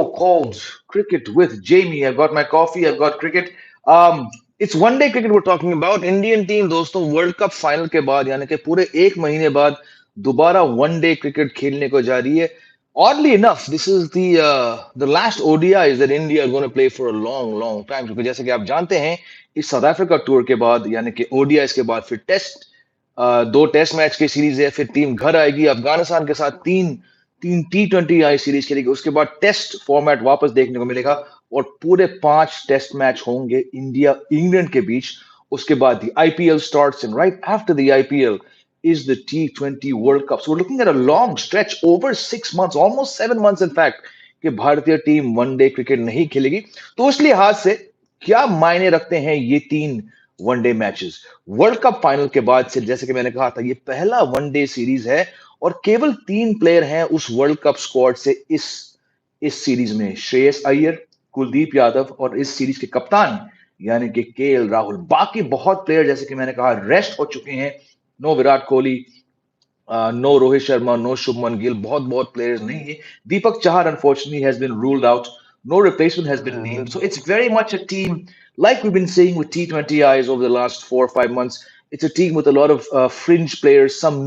show called Cricket with Jamie. I've got my coffee, I've got cricket. Um, it's one day cricket we're talking about. Indian team दोस्तों world cup final के बाद यानी कि पूरे एक महीने बाद दोबारा वन डे क्रिकेट खेलने को जा रही है. Oddly enough, this is the last ODIs that India are going to play for a long time. क्योंकि जैसे कि आप जानते हैं इस साउथ अफ्रीका टूर के बाद यानी कि ODIs के बाद फिर टेस्ट दो टेस्ट मैच की सीरीज है. फिर टीम घर आएगी अफगानिस्तान के साथ तीन तीन T20 आई सीरीज खेलेगी. उसके बाद टेस्ट फॉर्मेट वापस देखने को मिलेगा और पूरे 5 टेस्ट मैच होंगे इंडिया इंग्लैंड के बीच. उसके बाद the IPL starts and right after the IPL is the T20 World Cup. So we're looking at a long stretch over 6 months, almost 7 months in fact, कि भारतीय टीम वनडे क्रिकेट नहीं खेलेगी. तो उस लिहाज से क्या मायने रखते हैं ये 3 one day matches. World cup final के बाद से जैसे कि मैंने कहा था ये पहला वनडे सीरीज है और केवल 3 प्लेयर हैं उस वर्ल्ड कप स्क्वाड से इस सीरीज में. श्रेयस अय्यर, कुलदीप यादव और इस सीरीज के कप्तान यानी कि केएल राहुल. बाकी बहुत प्लेयर जैसे कि मैंने कहा रेस्ट हो चुके हैं. No Virat Kohli, no Rohit Sharma, no Shubman Gill, बहुत प्लेयर्स नहीं है. Deepak Chahar unfortunately has been ruled out. No replacement has been named. So it's very much a team like we've been seeing with T20Is over the last 4 or 5 months. It's a team with a lot of fringe players, some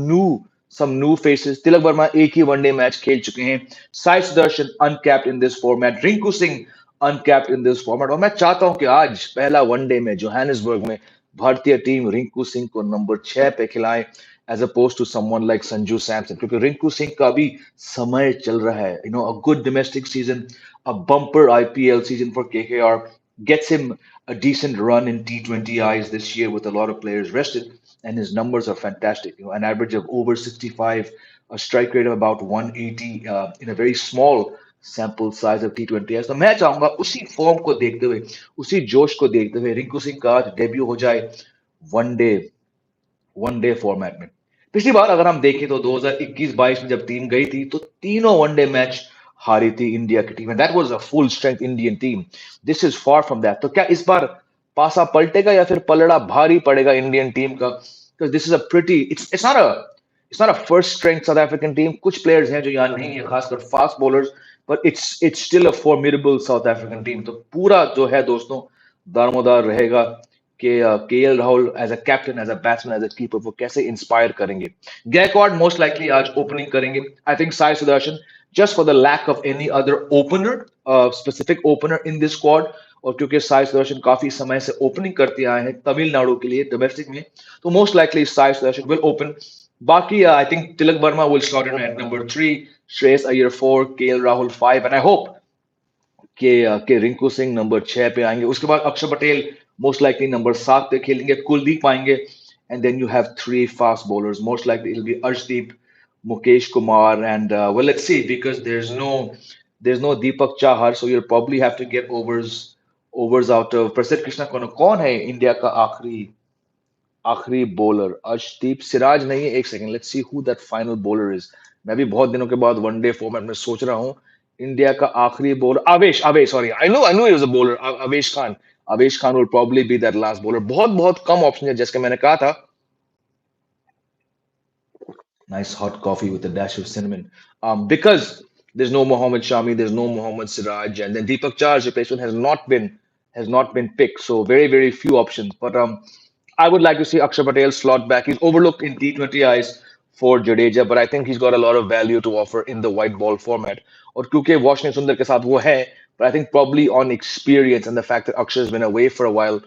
new faces. Tilak Varma एक ही one day match खेल चुके हैं. Sai Sudarshan uncapped in this format. Rinku Singh uncapped in this format. और मैं चाहता हूं कि आज पहला वनडे में जोहानिसबर्ग में भारतीय टीम रिंकू सिंह को नंबर 6 पे खिलाए as opposed to someone like Sanju Samson. क्योंकि रिंकू सिंह का भी समय चल रहा है. A good domestic season, a bumper IPL season for KKR gets him a decent run in T20Is this year with a lot of players rested, and his numbers are fantastic. An average of over 65, a strike rate of about 180 in a very small sample size of T20Is. तो मैं चाहूंगा उसी form को देखते हुए, उसी जोश को देखते हुए रिंकू सिंह का आज डेब्यू हो जाए वनडे फॉर्मेट में. पिछली बार अगर हम देखें तो 2021-22 में जब टीम गई थी तो तीनों वनडे मैच हारी थी इंडिया की team. That was a full strength Indian team. This is far from that. तो क्या इस बार पासा पलटेगा या फिर पलड़ा भारी पड़ेगा इंडियन टीम का. This is a pretty it's not a first strength South African team. कुछ प्लेयर्स हैं जो यहाँ नहीं है खासकर fast bowlers, but it's still a formidable South African team. तो पूरा जो है दोस्तों दारोमदार रहेगा कि KL Rahul as a captain, as a batsman, as a keeper वो कैसे इंस्पायर करेंगे. गैकवाड मोस्ट लाइकली आज ओपनिंग करेंगे. I think Sai Sudarshan just for the lack of any other opener, specific opener in this squad. और क्योंकि साई सुदर्शन काफी समय से ओपनिंग करते आए हैं तमिलनाडु के लिए डोमेस्टिक में, तो most likely Sai Sudarshan will open. बाकी I think Tilak Varma will slot in at number 3, Shreyas Iyer 4, KL Rahul 5, and I hope के रिंकू सिंह नंबर 6 पे आएंगे. उसके बाद अक्षर पटेल मोस्ट लाइकली नंबर 7 पे खेलेंगे. कुलदीप आएंगे and then you have 3 fast bowlers. Most likely it will be Arshdeep, Mukesh Kumar, and well, let's see, because there's no Deepak Chahar, so you'll probably have to get overs out of Prasidh Krishna. कौन है India का आखिरी bowler. Arshdeep, Siraj नहीं है. एक second, let's see who that final bowler is. मैं भी बहुत दिनों के बाद वनडे फॉर्मेट में सोच रहा हूँ इंडिया का आखिरी bowler Avesh sorry, I know he was a bowler. Avesh Khan will probably be that last bowler. बहुत कम ऑप्शन है जैसे कि मैंने कहा था. Nice hot coffee with a dash of cinnamon. Because there's no Mohammad Shami, there's no Mohammad Siraj, and then Deepak Char's replacement has not been picked. So very few options. But I would like to see Akshar Patel slot back. He's overlooked in T20Is for Jadeja, but I think he's got a lot of value to offer in the white ball format. और क्योंकि Washington Sundar के साथ वो है, but I think probably on experience and the fact that Akshar's been away for a while,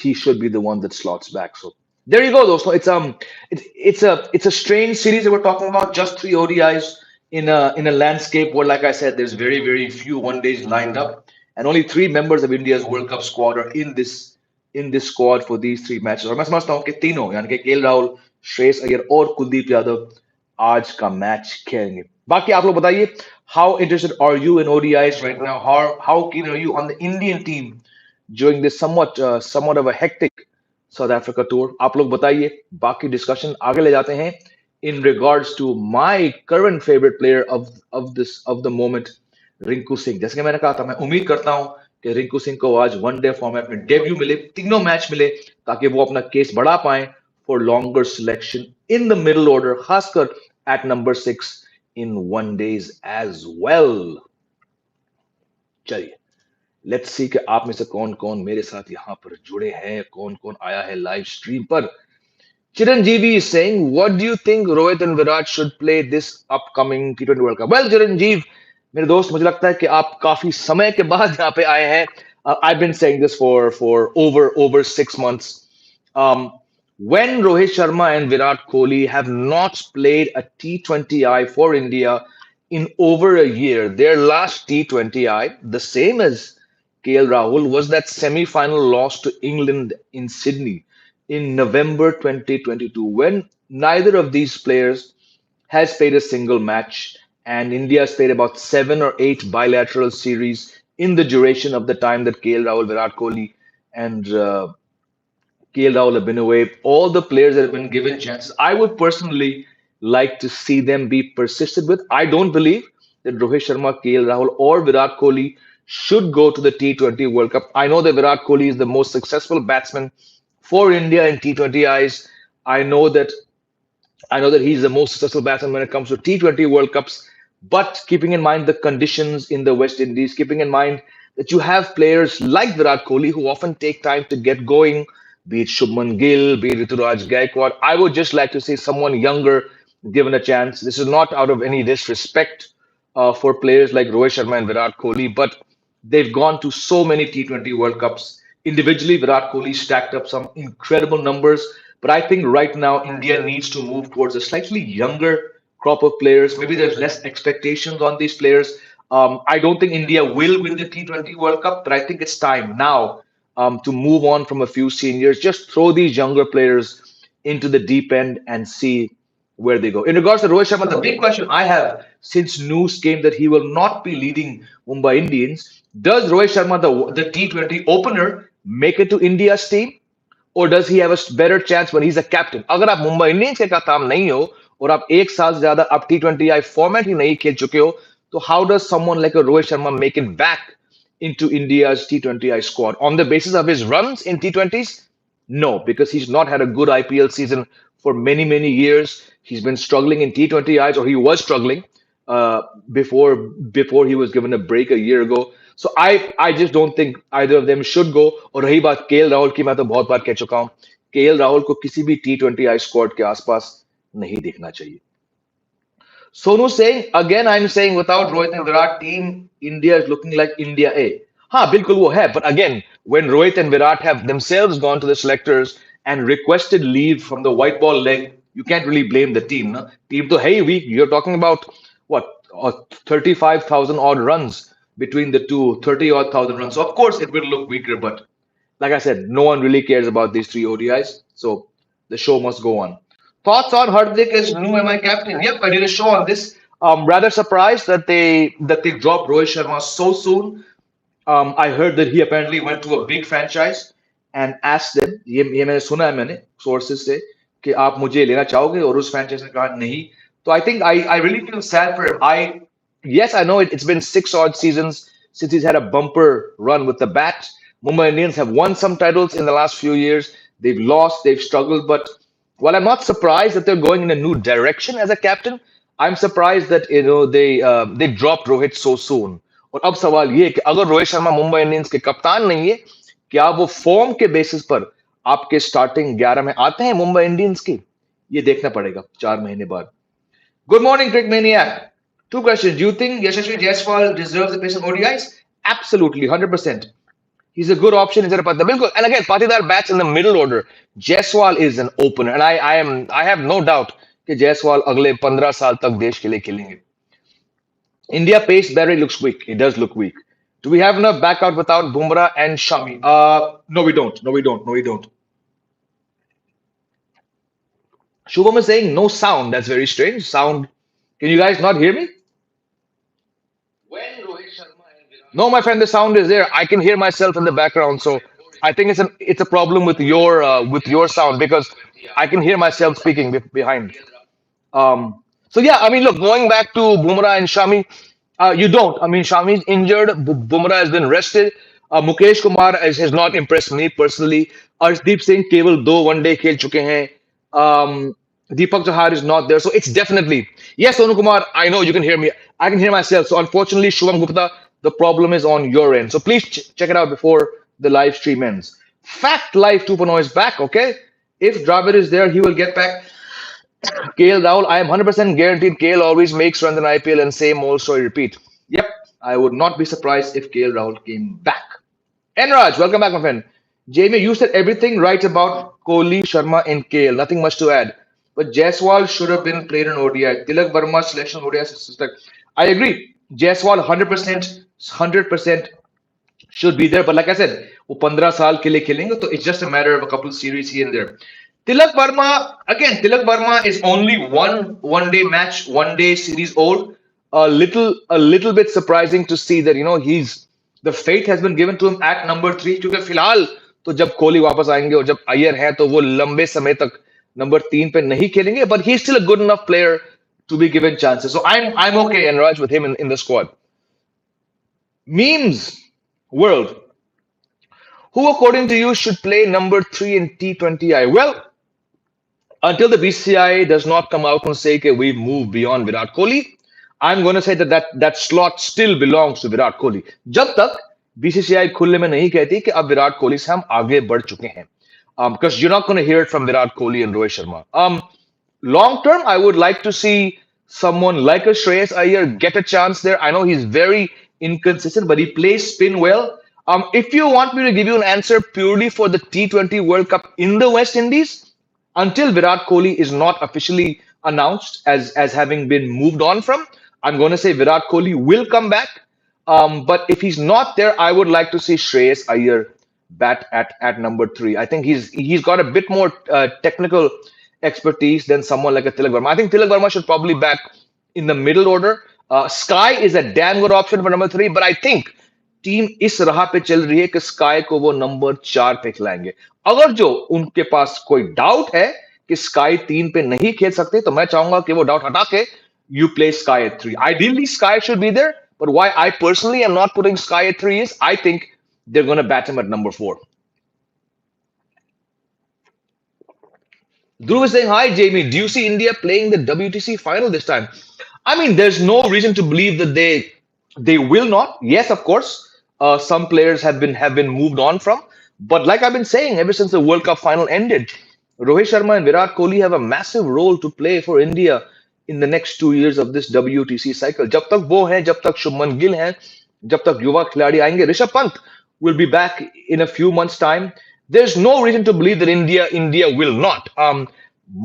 he should be the one that slots back. So there you go, though. So it's a strange series that we're talking about. Just 3 ODIs in a landscape where, like I said, there's very few one days lined up, and only 3 members of India's World Cup squad are in this squad for these 3 matches. और मैं समझता हूँ कि तीनों यानी कि KL Rahul, Shreyas Iyer और कुलदीप यादव आज का मैच खेलेंगे. बाकी आप लोग बताइए, how interested are you in ODIs right now? How keen are you on the Indian team during this somewhat of a hectic South Africa tour. आप लोग बताइए. बाकी डिस्कशन आगे ले जाते हैं in regards to my current favourite player of the moment, Rinku Singh. जैसे कि मैंने कहा था, मैं उम्मीद करता हूं कि रिंकू सिंह को आज वनडे फॉर्मेट में डेब्यू मिले, तीनों मैच मिले, ताकि वो अपना केस बढ़ा पाए for longer selection in the middle order, खासकर at number 6 in one days as well. चलिए, लेट्स सी कि आप में से कौन कौन मेरे साथ यहाँ पर जुड़े हैं, कौन कौन आया है लाइव स्ट्रीम पर। Chiranjeevi is saying, what do you think Rohit and Virat should play this upcoming T20 World Cup? Well, Chiranjeev, मेरे दोस्त, मुझे लगता है कि आप काफी समय के बाद यहाँ पे आए हैं. I've been saying this for over 6 months. Um, when Rohit Sharma and Virat Kohli have not played a T20I for India in over a year, their last T20I, the same as KL Rahul, was that semi-final loss to England in Sydney in November 2022, when neither of these players has played a single match, and India has played about 7 or 8 bilateral series in the duration of the time that KL Rahul, Virat Kohli, and KL Rahul have been away. All the players that have been given chances, I would personally like to see them be persisted with. I don't believe that Rohit Sharma, KL Rahul, or Virat Kohli should go to the T20 World Cup. I know that Virat Kohli is the most successful batsman for India in T20 eyes. I know that I know that he's the most successful batsman when it comes to T20 World Cups, but keeping in mind the conditions in the West Indies, keeping in mind that you have players like Virat Kohli who often take time to get going, be it Shubman Gill, be it Rituraj Gaikwad, I would just like to see someone younger given a chance. This is not out of any disrespect for players like Rohit Sharma and Virat Kohli, but they've gone to so many T20 World Cups. Individually, Virat Kohli stacked up some incredible numbers. But I think right now India needs to move towards a slightly younger crop of players. Maybe there's less expectations on these players. I don't think India will win the T20 World Cup, but I think it's time now to move on from a few seniors. Just throw these younger players into the deep end and see where they go. In regards to Rohit Sharma, the big question I have since news came that he will not be leading Mumbai Indians, does Rohit Sharma, the T20 opener, make it to India's team? Or does he have a better chance when he's a captain? अगर आप Mumbai Indians के कप्तान नहीं हो और आप एक साल से ज्यादा आप T20I फॉर्मेट ही नहीं खेल चुके हो, तो how does someone like a Rohit Sharma make it back into India's T20I squad on the basis of his runs in T20s? No, because he's not had a good IPL season for many years. He's been struggling in T20Is, or he was struggling uh, before he was given a break a year ago. So I just don't think either of them should go. और रही बात KL Rahul की, मैं तो बहुत बार कह चुका हूँ, केएल राहुल को किसी भी T20I स्क्वाड के आसपास नहीं देखना चाहिए. Sonu saying, again, I'm saying without Rohit and Virat, team India is looking like India A. हाँ बिल्कुल वो है, but again, when Rohit and Virat have themselves gone to the selectors and requested leave from the white ball leg, you can't really blame the team. No? Team to hey weak. You're talking about what 35,000 odd runs between the two, 30 odd thousand runs. So of course it will look weaker, but like I said, no one really cares about these three ODIs. So the show must go on. Thoughts on Hardik as new MI captain? Yep, I did a show on this. Rather surprised that they dropped Rohit Sharma so soon. I heard that he apparently went to a big franchise and asked them, ये मैंने सुना है मैंने sources से कि आप मुझे लेना चाहोगे, और उस franchise ने कहा नहीं. So I think I really feel sad for him. Yes, I know it's been 6 odd seasons since he's had a bumper run with the bat. Mumbai Indians have won some titles in the last few years. They've lost, they've struggled, but while I'm not surprised that they're going in a new direction as a captain, I'm surprised that they dropped Rohit so soon. और अब सवाल ये है कि अगर Rohit Sharma Mumbai Indians के कप्तान नहीं है, क्या वो फॉर्म के बेसिस पर आपके स्टार्टिंग 11 में आते हैं मुंबई इंडियंस की? ये देखना पड़ेगा 4 महीने बाद. Good morning, Crick Maniac. Two questions. Do you think Yashasvi Jaiswal deserves a place in ODIs? Absolutely, 100%. He's a good option instead of Patidar. Bilkul. And again, Patidar bats in the middle order. Jaiswal is an opener, and I have no doubt that Jaiswal अगले 15 साल तक देश के लिए खेलेंगे. India pace battery looks weak. It does look weak. Do we have enough backout without Bumrah and Shami? No, we don't. No, we don't. No, we don't. Shubham is saying no sound. That's very strange. Sound. Can you guys not hear me? No, my friend, the sound is there. I can hear myself in the background, so I think it's a problem with your sound, because I can hear myself speaking behind. So yeah, I mean, look, going back to Bumrah and Shami, you don't. I mean, Shami's injured. Bumrah has been rested. Mukesh Kumar has not impressed me personally. Arshdeep Singh केवल 2 one-day खेल चुके हैं. Deepak Chahar is not there, so it's definitely yes. Sonu Kumar, I know you can hear me. I can hear myself. So unfortunately, Shubham Gupta, The problem is on your end. So please check it out before the live stream ends. Fact Life 2.0 is back, okay? If Dravid is there, he will get back. KL Rahul, I am 100% guaranteed KL always makes runs in IPL and same old story repeat. Yep, I would not be surprised if KL Rahul came back. Enraj, welcome back, my friend. Jamie, you said everything right about Kohli, Sharma, and KL. Nothing much to add. But Jaiswal should have been played in ODI. Tilak Verma's selection ODI is suspect. I agree. Jaiswal 100% should be there. But like I said, वो 15 साल के लिए खेलेंगे तो it's just a matter of a couple of series here and there. Tilak Verma, again, Tilak Verma is only one day match, one day series old. A little bit surprising to see that he's the fate has been given to him at number 3 क्योंकि फिलहाल तो जब कोहली वापस आएंगे और जब अय्यर है तो वो लंबे समय तक नंबर 3 पे नहीं खेलेंगे but he's still a good enough player to be given chances. So I'm okay and Raj with him in the squad. Memes world. Who according to you should play number 3 in T20I? Well, until the BCI does not come out and say that we've moved beyond Virat Kohli, I'm going to say that slot still belongs to Virat Kohli. जब तक BCCI खुले में नहीं कहती कि अब विराट कोहली से हम आगे बढ़ चुके हैं, because you're not going to hear it from Virat Kohli and Rohit Sharma. Long term, I would like to see someone like a Shreyas Iyer get a chance there. I know he's very inconsistent, but he plays spin well. If you want me to give you an answer purely for the T20 World Cup in the West Indies, until Virat Kohli is not officially announced as having been moved on from, I'm going to say Virat Kohli will come back. But if he's not there, I would like to see Shreyas Iyer bat at number 3. I think he's got a bit more technical expertise than someone like a Tilak Verma. I think Tilak Verma should probably bat in the middle order. Sky is a damn good option for number 3, but I think team इस राह पे चल रही है कि sky को वो number 4 पे खिलाएंगे. अगर जो उनके पास कोई डाउट है कि स्काई 3 पे नहीं खेल सकते तो मैं चाहूंगा कि वो डाउट हटा के you play Sky at 3. Ideally, Sky should be there, but why I personally am not putting Sky at 3 is I think they're going to bat him at number 4. Dhruv is saying, hi, Jamie. Do you see India playing the WTC final this time? I mean, there's no reason to believe that they will not. Yes, of course, some players have been moved on from. But like I've been saying, ever since the World Cup final ended, Rohit Sharma and Virat Kohli have a massive role to play for India in the next 2 years of this WTC cycle. जब तक वो हैं, जब तक शुभमन गिल हैं, जब तक युवा खिलाड़ी आएंगे, Rishabh Pant will be back in a few months' time. There's no reason to believe that India will not.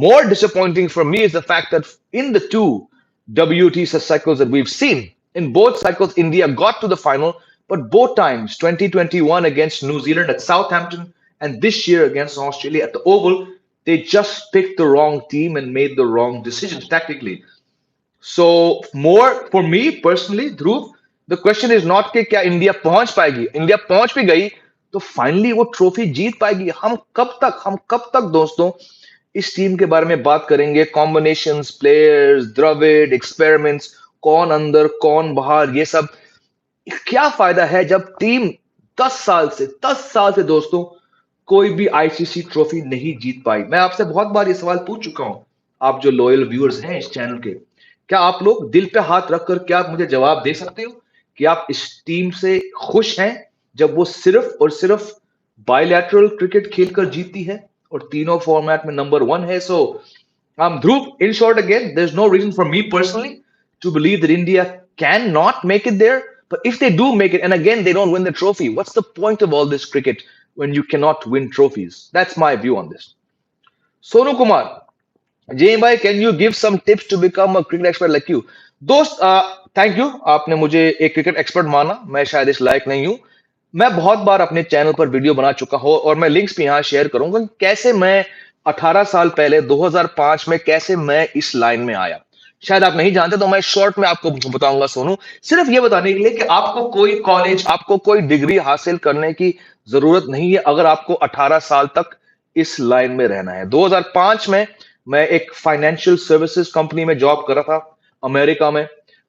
More disappointing for me is the fact that in the 2 WTC cycles that we've seen, in both cycles, India got to the final, but both times, 2021 against New Zealand at Southampton and this year against Australia at the Oval, they just picked the wrong team and made the wrong decisions tactically. So more for me personally, Dhruv, the question is not कि क्या India पहुंच पाएगी. India पहुंच भी गई तो finally वो trophy जीत पाएगी. हम कब तक दोस्तों इस टीम के बारे में बात करेंगे. कॉम्बिनेशंस, प्लेयर्स, द्रविड, एक्सपेरिमेंट्स, कौन अंदर कौन बाहर, ये सब क्या फायदा है जब टीम 10 साल से दोस्तों कोई भी आईसीसी ट्रॉफी नहीं जीत पाई. मैं आपसे बहुत बार ये सवाल पूछ चुका हूं, आप जो लॉयल व्यूअर्स हैं इस चैनल के, क्या आप लोग दिल पे हाथ रखकर क्या आप मुझे जवाब दे सकते हो कि आप इस टीम से खुश हैं जब वो सिर्फ और सिर्फ बायलैटरल क्रिकेट खेलकर जीती है और तीनों फॉर्मेट में नंबर 1 है. सो Dhruv, in short, again, there's no reason for me personally to believe that India cannot make it there. But if they do make it, and again, they don't win the trophy, what's the point of all this cricket when you cannot win trophies? That's my view on this. Sonu Kumar, Jay bhai, can you give some tips to become a cricket expert like you? दोस्त, thank you, आपने मुझे एक cricket expert माना. मैं शायद इस लायक नहीं हूं. मैं बहुत बार अपने चैनल पर वीडियो बना चुका हूं और मैं लिंक्स भी यहां शेयर करूंगा कि कैसे मैं 18 साल पहले 2005 में कैसे मैं इस लाइन में आया. शायद आप नहीं जानते तो मैं शॉर्ट में आपको बताऊंगा सोनू, सिर्फ ये बताने के लिए कि आपको कोई कॉलेज, आपको कोई डिग्री हासिल करने की जरूरत नहीं है अगर आपको 18 साल तक इस लाइन में रहना है. 2005 में मैं एक फाइनेंशियल सर्विसेज कंपनी में जॉब कर रहा था अमेरिका में.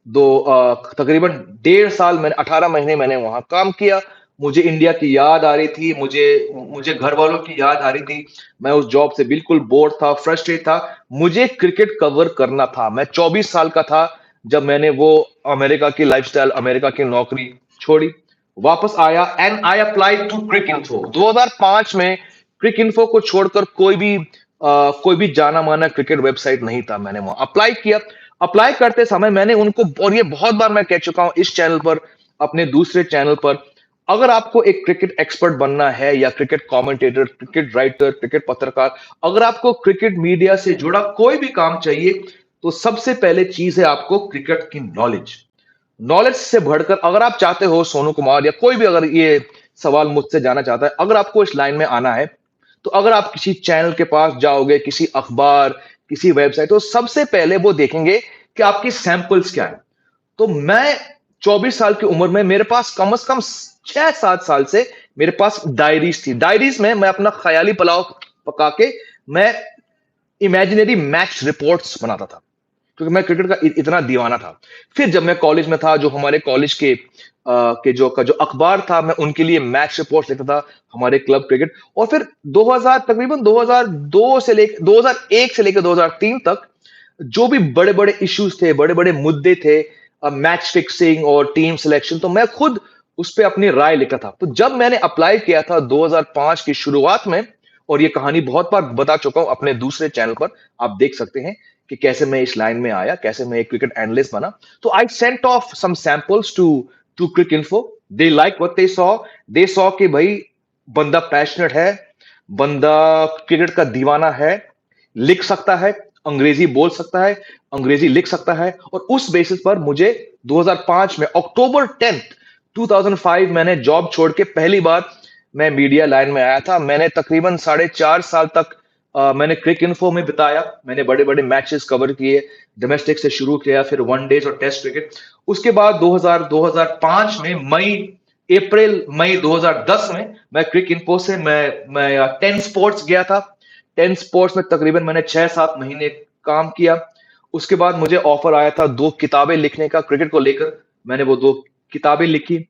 तकरीबन 1.5 साल मैंने 18 महीने मैंने वहां काम किया. मुझे इंडिया की याद आ रही थी, मुझे घर वालों की याद आ रही थी. मैं उस जॉब से बिल्कुल बोर था, फ्रस्ट्रेट था. मुझे क्रिकेट कवर करना था. मैं 24 साल का था जब मैंने वो अमेरिका की लाइफस्टाइल, अमेरिका की नौकरी छोड़ी, वापस आया and I applied to Cricinfo. 2005 में क्रिक इन्फो को छोड़कर कोई भी जाना माना क्रिकेट वेबसाइट नहीं था। मैंने वहां अप्लाई किया। अप्लाई करते समय मैंने उनको, और ये बहुत बार मैं कह चुका हूं इस चैनल पर, अपने दूसरे चैनल पर, अगर आपको एक क्रिकेट एक्सपर्ट बनना है या cricket commentator, cricket writer, cricket पत्रकार, अगर आपको क्रिकेट मीडिया से जुड़ा कोई भी काम चाहिए, तो सबसे पहले चीज है आपको क्रिकेट की नॉलेज। नॉलेज से बढ़कर अगर आप चाहते हो, सोनू कुमार या कोई भी अगर ये सवाल मुझसे जाना चाहता है, अगर आपको इस लाइन में आना है, तो अगर आप किसी चैनल के पास जाओगे, किसी अखबार, किसी वेबसाइट, तो सबसे पहले वो देखेंगे कि आपकी सैंपल्स क्या है। तो मैं 24 साल की उम्र में मेरे पास कम से कम 6-7 साल से मेरे पास डायरीज थी। डायरीज में मैं अपना ख्याली पुलाव पका के मैं इमेजिनरी मैच रिपोर्ट्स बनाता था, क्योंकि मैं क्रिकेट का इतना दीवाना था। फिर जब मैं कॉलेज में था, जो हमारे कॉलेज के जो अखबार था, मैं उनके लिए मैच रिपोर्ट्स लिखता था, हमारे क्लब क्रिकेट। और फिर 2000 तकरीबन 2002 से लेकर 2001 से लेकर 2003 तक जो भी बड़े बड़े इश्यूज थे, बड़े बड़े मुद्दे थे, मैच फिक्सिंग और टीम सिलेक्शन, तो मैं खुद उस पर अपनी राय लिखा था। तो जब मैंने अप्लाई किया था 2005 की शुरुआत में, और ये कहानी बहुत बार बता चुका हूं अपने दूसरे चैनल पर, आप देख सकते हैं कि कैसे मैं इस लाइन में आया, कैसे मैं एक क्रिकेट एनालिस्ट बना। तो I sent off some samples to Cricinfo. They like what they saw कि भाई बंदा पैशनेट है, बंदा क्रिकेट का दीवाना है, लिख सकता है, अंग्रेजी बोल सकता है, अंग्रेजी लिख सकता है। और उस बेसिस पर मुझे 2005 में अक्टूबर 10th 2005 मैंने जॉब छोड़ के पहली बार मैं मीडिया लाइन में आया था। मैंने तकरीबन 4.5 साल तक मैंने क्रिक इन्फो में बिताया। मैंने बड़े बड़े मैचेस कवर किए, डोमेस्टिक से शुरू किया, फिर वनडेज और टेस्ट क्रिकेट। उसके बाद 2005 में अप्रैल मई 2010 में मैं क्रिक इन्फो से मैं 10 स्पोर्ट्स गया था। 10 स्पोर्ट्स में तकरीबन मैंने 6-7 महीने काम किया। उसके बाद मुझे ऑफर आया था 2 किताबें लिखने का क्रिकेट को लेकर। मैंने वो 2 किताबें लिखी।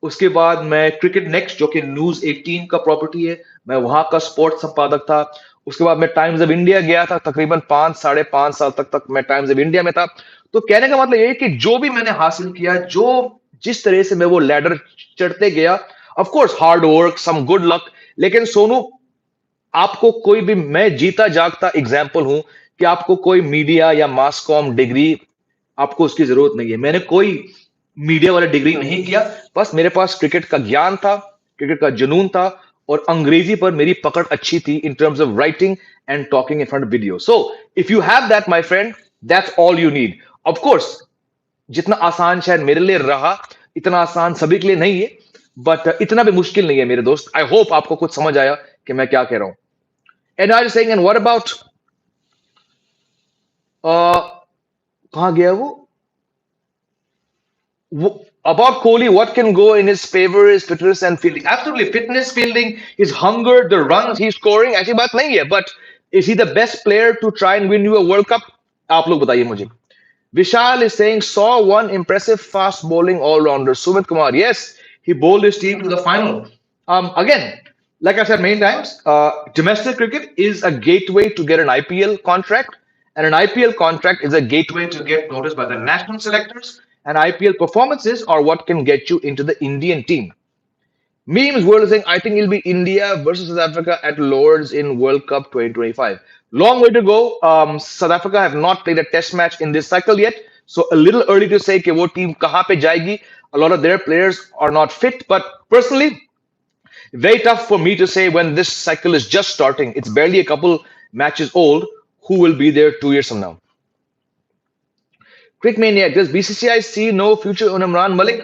उसके बाद मैं क्रिकेट नेक्स्ट, जो कि न्यूज 18 का प्रॉपर्टी है, मैं वहां का स्पोर्ट्स संपादक था। उसके बाद मैं टाइम्स ऑफ इंडिया गया था, तकरीबन 5 साढ़े 5 साल तक मैं टाइम्स ऑफ इंडिया में था। तो कहने का मतलब ये है कि जो भी मैंने हासिल किया, जो जिस तरह से मैं वो लैडर चढ़ते गया, of course hard work, some good luck, लेकिन सोनू, आपको कोई भी, मैं जीता जागता एग्जाम्पल हूं कि आपको कोई मीडिया या मास कॉम डिग्री, आपको उसकी जरूरत नहीं है। मैंने कोई मीडिया वाला डिग्री नहीं किया, बस मेरे पास क्रिकेट का ज्ञान था, क्रिकेट का जुनून था, और अंग्रेजी पर मेरी पकड़ अच्छी थी in terms of writing and talking in front of video. So if you have that my friend, that's all you need. Of course जितना आसान शायद मेरे लिए रहा, इतना आसान सभी के लिए नहीं है, बट इतना भी मुश्किल नहीं है मेरे दोस्त। आई होप आपको कुछ समझ आया कि मैं क्या कह रहा हूं। And I saying, and what about, कहां गया वो about Kohli, what can go in his favor is fitness and fielding. Absolutely, fitness, fielding, his hunger, the runs he's scoring, ऐसी बात नहीं है. But is he the best player to try and win you a World Cup? आप लोग बताइए मुझे. Vishal is saying, saw one impressive fast bowling all-rounder. Sumit Kumar, yes, he bowled his team to the final. Again, like I said many times, domestic cricket is a gateway to get an IPL contract, and an IPL contract is a gateway to get noticed by the national selectors. And IPL performances are what can get you into the Indian team. Memes world is saying, I think it'll be India versus South Africa at Lords in World Cup 2025. Long way to go. South Africa have not played a test match in this cycle yet. So a little early to say कि वो team कहाँ पे जाएगी. A lot of their players are not fit. But personally, very tough for me to say when this cycle is just starting. It's barely a couple matches old. Who will be there 2 years from now? Quick Maniac, does BCCI see no future in Imran Malik?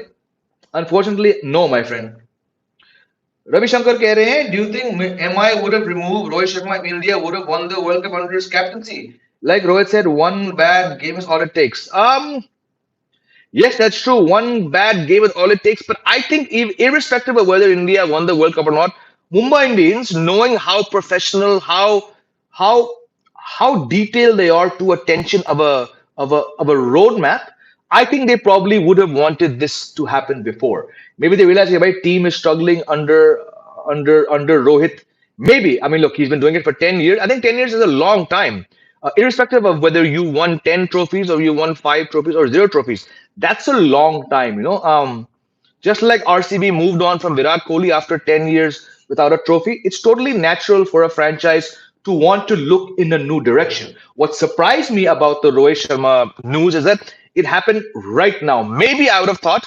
Unfortunately, no, my friend. Ravi Shankar कह रहे हैं, do you think MI would have removed Rohit Sharma if India would have won the World Cup under his captaincy? Like Rohit said, one bad game is all it takes. Yes, that's true. One bad game is all it takes. But I think, irrespective of whether India won the World Cup or not, Mumbai Indians, knowing how professional, how how detailed they are to attention of a roadmap, I think they probably would have wanted this to happen before. Maybe they realized, yeah, my team is struggling under Rohit. Maybe. I mean, look, he's been doing it for 10 years. I think 10 years is a long time. Irrespective of whether you won 10 trophies or you won 5 trophies or 0 trophies, that's a long time. Just like RCB moved on from Virat Kohli after 10 years without a trophy, it's totally natural for a franchise to want to look in a new direction. What surprised me about the Rohit Sharma news is that it happened right now. Maybe I would have thought,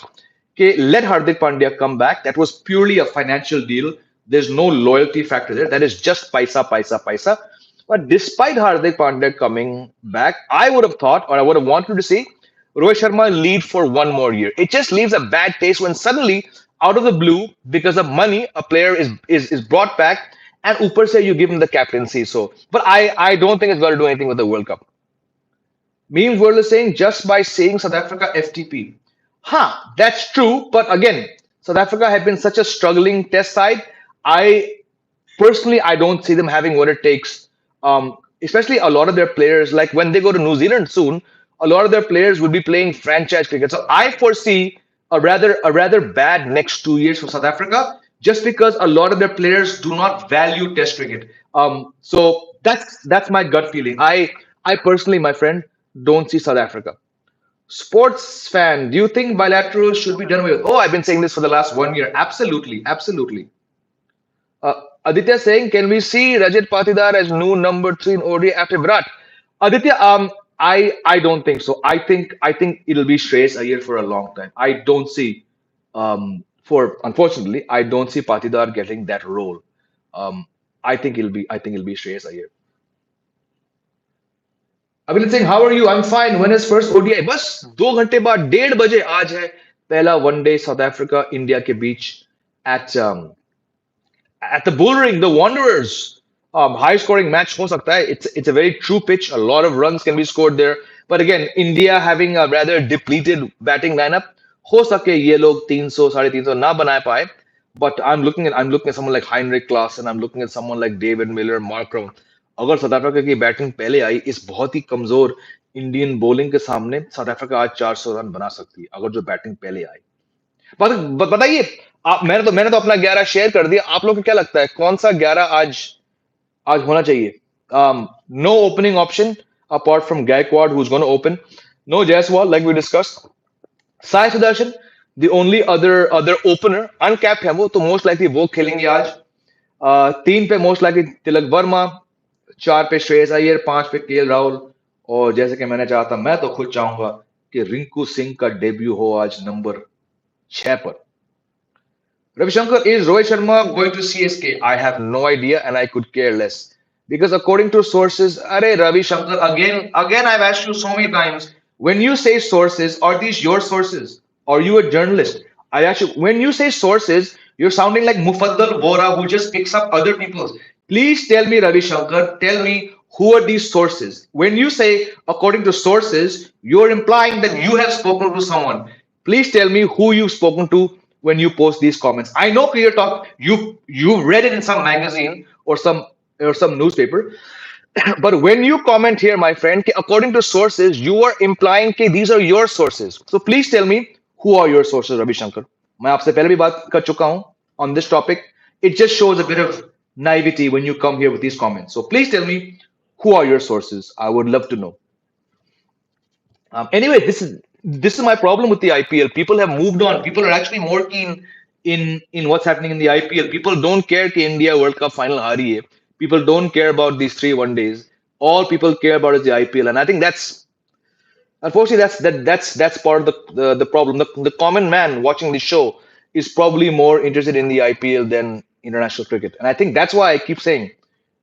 okay, let Hardik Pandya come back. That was purely a financial deal. There's no loyalty factor there. That is just paisa, paisa, paisa. But despite Hardik Pandya coming back, I would have thought, or I would have wanted to see Rohit Sharma lead for one more year. It just leaves a bad taste when suddenly, out of the blue, because of money, a player is brought back, and Upar say you give him the captaincy. So, but I don't think it's going to do anything with the World Cup. Memes were saying just by saying South Africa FTP. Huh, that's true. But again, South Africa had been such a struggling test side. I personally, I don't see them having what it takes. Especially a lot of their players, like when they go to New Zealand soon, a lot of their players will be playing franchise cricket. So I foresee a rather bad next 2 years for South Africa, just because a lot of their players do not value Test cricket. So that's my gut feeling. I personally, my friend, don't see South Africa. Sports fan, do you think bilaterals should be done away with? Oh, I've been saying this for the last 1 year. Absolutely, absolutely. Aditya saying, can we see Rajat Patidar as new number three in ODI after Virat? Aditya, I don't think so. I think it'll be Shreyas Iyer for a long time. I don't see, for unfortunately, I don't see Patidar getting that role. Um, I think it'll be Shreyas Iyer. अभिनीत Singh, how are you? I'm fine. When is first ODI? बस 2 घंटे बाद 1:30 बजे आज है पहला one day south Africa India के बीच at at the Bull Ring, the Wanderers. High scoring match ho sakta hai. It's a very true pitch. A lot of runs can be scored there. But again, India having a rather depleted batting lineup, ho sake ye log 300 350 na bana paए. But I'm looking at someone like Heinrich Klaassen. I'm looking at someone like David Miller, Markram. अगर south Africa की batting पहले आई इस बहुत ही कमजोर Indian bowling के सामने south Africa आज 400 run बना सकती है अगर जो बैटिंग पहले आई बताइए आप मैंने तो अपना 11 शेयर कर दिया आप लोग को क्या लगता है कौन सा 11 आज आज होना चाहिए no opening option apart from Gaikwad who's going to open no Jaiswal like we discussed Sai Sudarshan the only other opener uncapped है वो तो most likely वो खेलेंगे आज 3 पे most likely तिलक वर्मा 4 पे श्रेयस अय्यर 5 पे केएल राहुल और जैसे कि मैंने चाहा था मैं तो खुद चाहूंगा कि रिंकू सिंह का डेब्यू हो आज नंबर 6 पर Ravi Shankar, is Rohit Sharma going to CSK? I have no idea and I could care less. Because according to sources, Arey Ravi Shankar, again, I've asked you so many times, when you say sources, are these your sources? Are you a journalist? I actually, when you say sources, you're sounding like Mufaddal Vora who just picks up other people's. Please tell me, Ravi Shankar, tell me who are these sources? When you say according to sources, you're implying that you have spoken to someone. Please tell me who you've spoken to when you post these comments. I know Clear Talk, you read it in some magazine or some newspaper, but when you comment here, my friend, according to sources, you are implying that these are your sources. So please tell me who are your sources, Ravi Shankar. मैं आपसे पहले भी बात कर चुका हूं on this topic. It just shows a bit of naivety when you come here with these comments. So please tell me who are your sources. I would love to know. Anyway, this is my problem with the IPL. People have moved on. People are actually more keen in what's happening in the IPL. People don't care कि India World Cup final हारी है. People don't care about these 3 1 days. All people care about is the IPL, and I think that's unfortunately that's part of the problem. The common man watching the show is probably more interested in the IPL than international cricket, and I think that's why I keep saying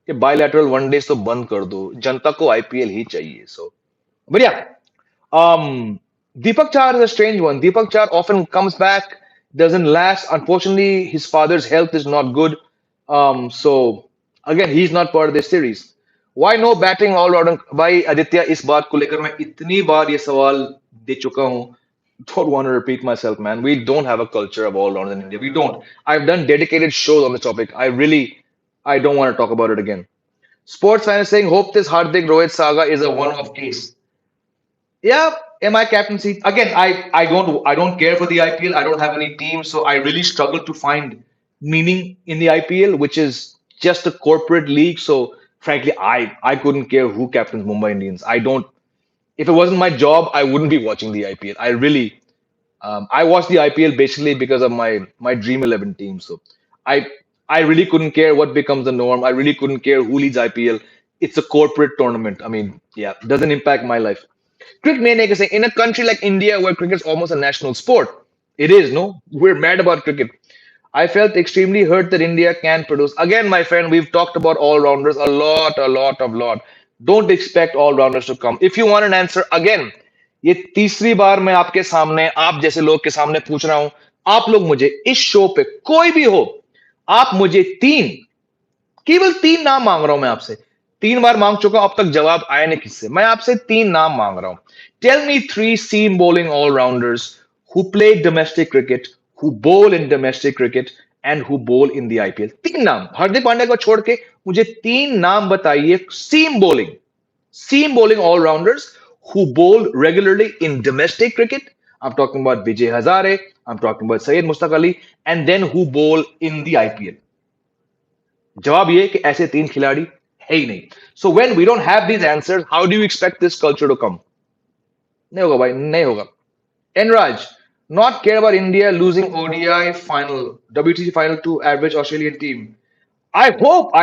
कि bilateral 1 days तो बंद कर दो. जनता को IPL ही चाहिए. So, but yeah, Deepak Char is a strange one. Deepak Char often comes back, doesn't last. Unfortunately, his father's health is not good. So again, he's not part of this series. Why no batting all around? भाई आदित्य इस बात को लेकर मैं इतनी बार ये सवाल दे चुका हूँ. Don't want to repeat myself, man. We don't have a culture of all rounders in India. We don't. I've done dedicated shows on this topic. I don't want to talk about it again. Sports fan is saying, hope this Hardik Rohit saga is a one-off case. Yeah, am I captaincy? Again, I don't care for the IPL. I don't have any team, so I really struggle to find meaning in the IPL, which is just a corporate league. So frankly, I couldn't care who captains Mumbai Indians. I don't if it wasn't my job, I wouldn't be watching the IPL. I really I watched the IPL basically because of my Dream 11 team. So I I really couldn't care what becomes the norm. I really couldn't care who leads IPL. It's a corporate tournament. I mean, yeah, doesn't impact my life. Cricket Mania is saying in a country like India where cricket is almost a national sport, it is no. We're mad about cricket. I felt extremely hurt that India can produce. Again, my friend, we've talked about all rounders a lot. Don't expect all rounders to come. If you want an answer, again, ये तीसरी बार मैं आपके सामने आप जैसे लोग के सामने पूछ रहा हूं आप लोग मुझे इस शो पे कोई भी हो आप मुझे केवल तीन नाम मांग रहा हूं मैं आपसे तीन बार मांग चुका हूं अब तक जवाब आया नहीं किससे मैं आपसे तीन नाम मांग रहा हूं tell me three seam bowling all-rounders who play domestic cricket who bowl in domestic cricket and who bowl in the IPL तीन नाम हार्दिक पांड्या को छोड़ के मुझे तीन नाम बताइए seam bowling all-rounders who bowl regularly in domestic cricket. I'm talking about Vijay Hazare. I'm talking about Syed Mustaq Ali, and then who bowl in the IPL. जवाब ये कि ऐसे तीन खिलाड़ी है ही नहीं. So when we don't have these answers, how do you expect this culture to come? नहीं होगा भाई, नहीं होगा. Enraj, not care about India losing ODI final, WTC final to average Australian team. And I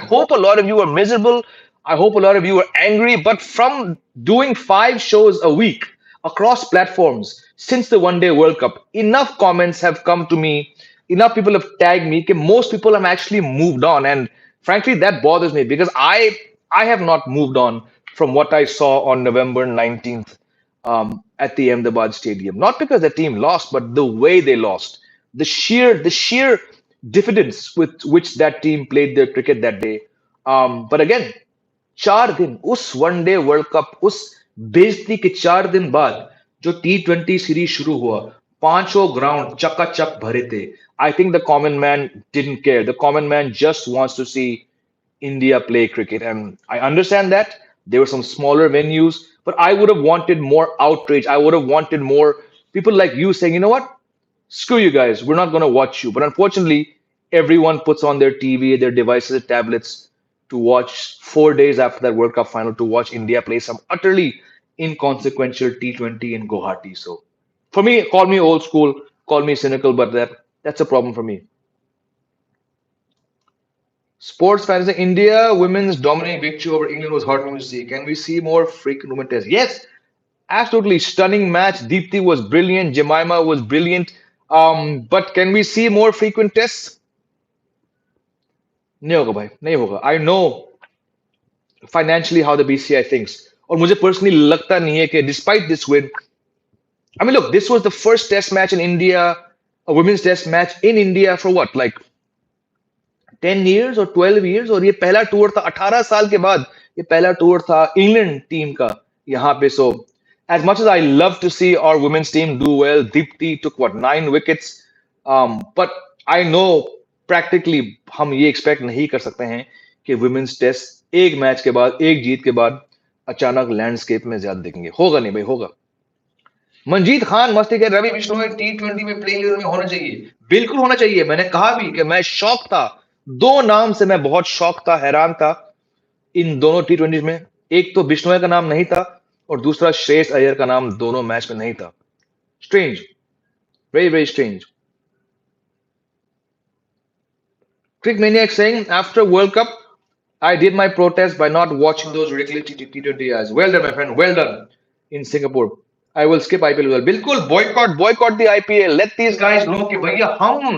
hope a lot of you are miserable. I hope a lot of you are angry. But from doing five shows a week across platforms since the One Day World Cup, enough comments have come to me. Enough people have tagged me. That most people have actually moved on, and frankly, that bothers me because I have not moved on from what I saw on November 19th at the Ahmedabad Stadium. Not because the team lost, but the way they lost. The sheer diffidence with which that team played their cricket that day. But again, 4 दिन उस one day world cup उस बेइज्जती के 4 दिन बाद जो T20 series शुरू हुआ पांचों ग्राउंड चकाचक भरे थे I think the common man didn't care the common man just wants to see India play cricket. And I understand that there were some smaller venues, but I would have wanted more outrage. I would have wanted more people like you saying, you know what? Screw you guys. We're not going to watch you. But unfortunately, everyone puts on their TV, their devices, tablets to watch 4 days after that World Cup final to watch India play some utterly inconsequential T20 in Guwahati. So for me, call me old school, call me cynical, but that's a problem for me. Sports fans in India, women's dominating victory over England was heartening to see. Can we see more frequent women tests? Yes, absolutely stunning match. Deepthi was brilliant. Jemima was brilliant. But can we see more frequent tests? नहीं होगा भाई नहीं होगा I know financially how the BCI thinks और मुझे personally लगता नहीं है कि despite this win I mean look this was the first test match in India a women's test match in India for what like 10 years or 12 years और ये पहला tour था 18 साल के बाद ये पहला टूर था इंग्लैंड टीम का यहाँ पे सो as much as I love to see our women's team do well Deepti took what 9 wickets but I know practically हम ये expect नहीं कर सकते हैं कि women's test एक मैच के बाद एक जीत के बाद अचानक लैंडस्केप में ज्यादा देखेंगे होगा नहीं भाई होगा मंजीत खान मस्ती के रवि बिश्नोई T20 में प्ले में होना चाहिए बिल्कुल होना चाहिए मैंने कहा भी कि मैं शौक था दो नाम से मैं बहुत शौक था हैरान था इन दोनों T20 में एक तो बिश्नोई का नाम नहीं था और दूसरा श्रेयस अय्यर का नाम दोनों मैच में नहीं था strange very very strange Crick Maniac saying after World Cup I did my protest by not watching those ridiculous T20s. Well done, my friend. Well done in Singapore. I will skip IPL as well. बिल्कुल boycott the IPL. Let these guys know कि भैया हम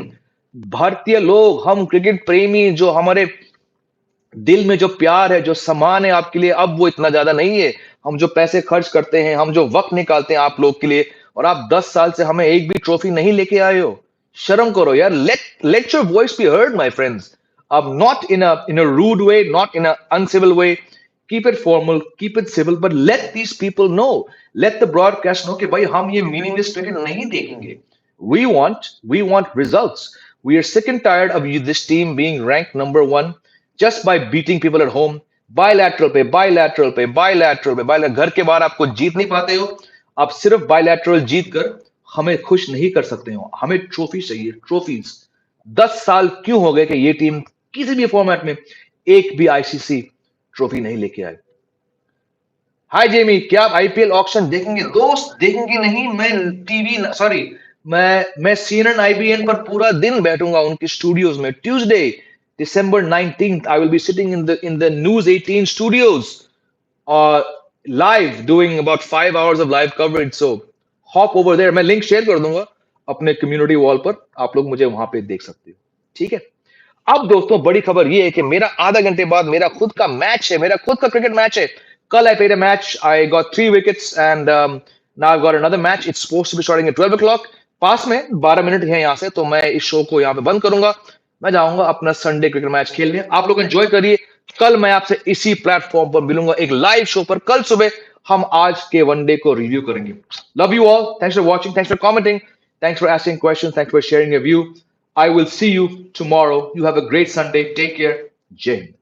भारतीय लोग हम cricket प्रेमी जो हमारे दिल में जो प्यार है जो सम्मान है आपके लिए अब वो इतना ज्यादा नहीं है हम जो पैसे खर्च करते हैं हम जो वक्त निकालते हैं आप लोग के लिए और आप 10 साल से हमें एक भी ट्रॉफी नहीं लेके आए हो शर्म करो यार let your voice be heard my friends not in a rude way not in a uncivil way keep it formal keep it civil but let these people know let the broadcast know कि भाई हम ये meaningless cricket नहीं देखेंगे we want results we are sick and tired of this team being ranked number 1 just by beating people at home bilateral घर के बाहर आपको जीत नहीं पाते हो आप सिर्फ bilateral जीत कर हमें खुश नहीं कर सकते हो हमें ट्रॉफी चाहिए ट्रॉफीज 10 साल क्यों हो गए कि ये टीम किसी भी फॉर्मेट में एक भी आईसीसी ट्रॉफी नहीं लेके आए हाय जेमी, क्या आप आईपीएल ऑक्शन देखेंगे? दोस्त देखेंगे नहीं, मैं टीवी सॉरी, मैं सीएनएन आईबीएन पर पूरा दिन बैठूंगा उनकी स्टूडियोज में। Tuesday December 19th I will be sitting in the News 18 studios, live doing about 5 hours of live coverage. So hop over there. मैं लिंक शेयर कर दूंगा अपने कम्युनिटी वॉल पर, आप लोग मुझे वहां पे देख सकते हो। ठीक है। अब दोस्तों बड़ी खबर ये है कि मेरा आधा घंटे बाद मेरा खुद का मैच है, मेरा खुद का क्रिकेट मैच है। कल I played a match, I got 3 wickets and now I got another match. It's supposed to be starting at 12 o'clock। पास में 12 मिनट है यहाँ से, तो मैं इस शो को यहाँ पे बंद करूंगा। मैं जाऊंगा अपना संडे क्रिकेट मैच खेलने। आप लोग एंजॉय करिए। कल मैं आपसे इसी प्लेटफॉर्म पर मिलूंगा एक लाइव शो पर। कल सुबह हम आज के वनडे को रिव्यू करेंगे। Love you all, thanks for watching, thanks for commenting, thanks for asking questions, thanks for sharing your view. I will see you tomorrow. You have a great Sunday. Take care. Jai Hind.